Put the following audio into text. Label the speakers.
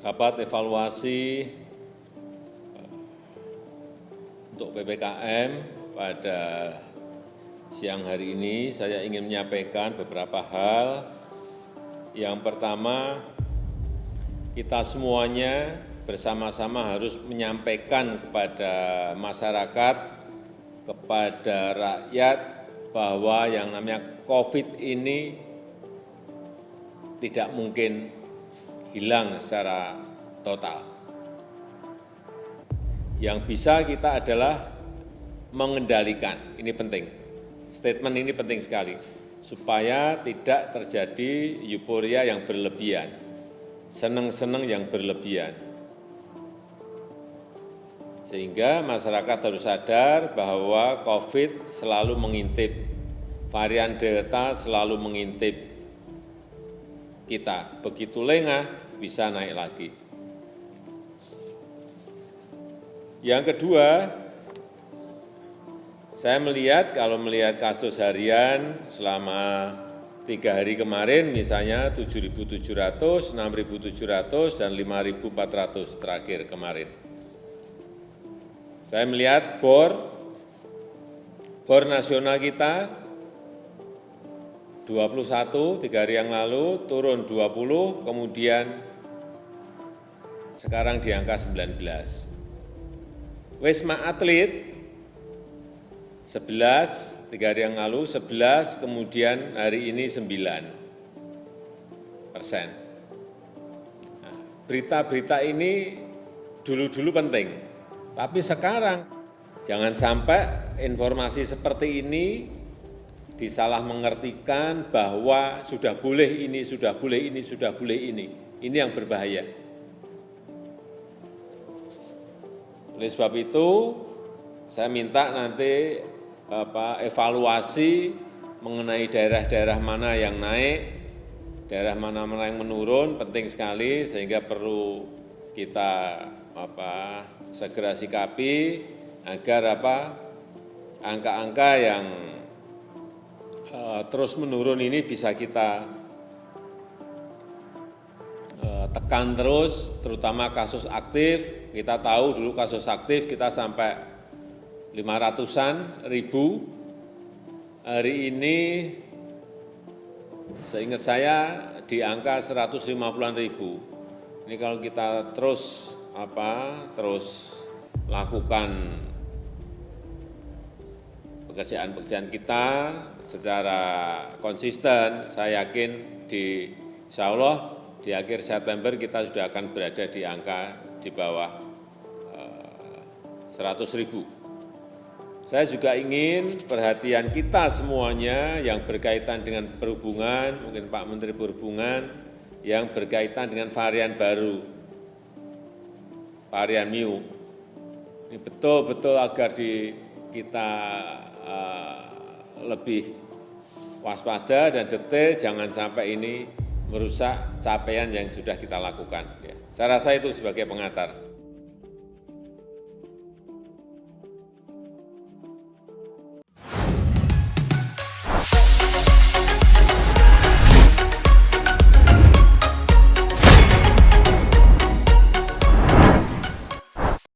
Speaker 1: rapat evaluasi untuk PPKM pada siang hari ini saya ingin menyampaikan beberapa hal. Yang pertama, kita semuanya bersama-sama harus menyampaikan kepada masyarakat, kepada rakyat, bahwa yang namanya COVID ini tidak mungkin hilang secara total. Yang bisa kita adalah mengendalikan, ini penting. Statement ini penting sekali, supaya tidak terjadi euforia yang berlebihan, senang-senang yang berlebihan. Sehingga masyarakat harus sadar bahwa COVID selalu mengintip, varian Delta selalu mengintip kita. Begitu lengah, bisa naik lagi. Yang kedua, saya melihat kalau melihat kasus harian selama 3 hari kemarin, misalnya 7.700, 6.700, dan 5.400 terakhir kemarin. Saya melihat bor nasional kita 21, 3 hari yang lalu, turun 20, kemudian sekarang di angka 19. Wisma Atlet 11, 3 hari yang lalu 11, kemudian hari ini 9%. Nah, berita-berita ini dulu-dulu penting, tapi sekarang jangan sampai informasi seperti ini disalah mengertikan bahwa sudah boleh ini, sudah boleh ini, sudah boleh ini. Ini yang berbahaya. Oleh sebab itu, saya minta nanti evaluasi mengenai daerah-daerah mana yang naik, daerah mana-mana yang menurun, penting sekali, sehingga perlu kita segera sikapi agar angka-angka yang terus menurun ini bisa kita tekan terus, terutama kasus aktif. Kita tahu dulu kasus aktif kita sampai 500-an ribu. Hari ini seingat saya di angka 150-an ribu. Ini kalau kita terus lakukan pekerjaan-pekerjaan kita secara konsisten, saya yakin insya Allah di akhir September kita sudah akan berada di angka di bawah 100 ribu. Saya juga ingin perhatian kita semuanya yang berkaitan dengan perhubungan, mungkin Pak Menteri Perhubungan, yang berkaitan dengan varian baru, varian Mu. Ini betul-betul agar kita lebih waspada dan detail, jangan sampai ini merusak capaian yang sudah kita lakukan. Saya rasa itu sebagai pengantar.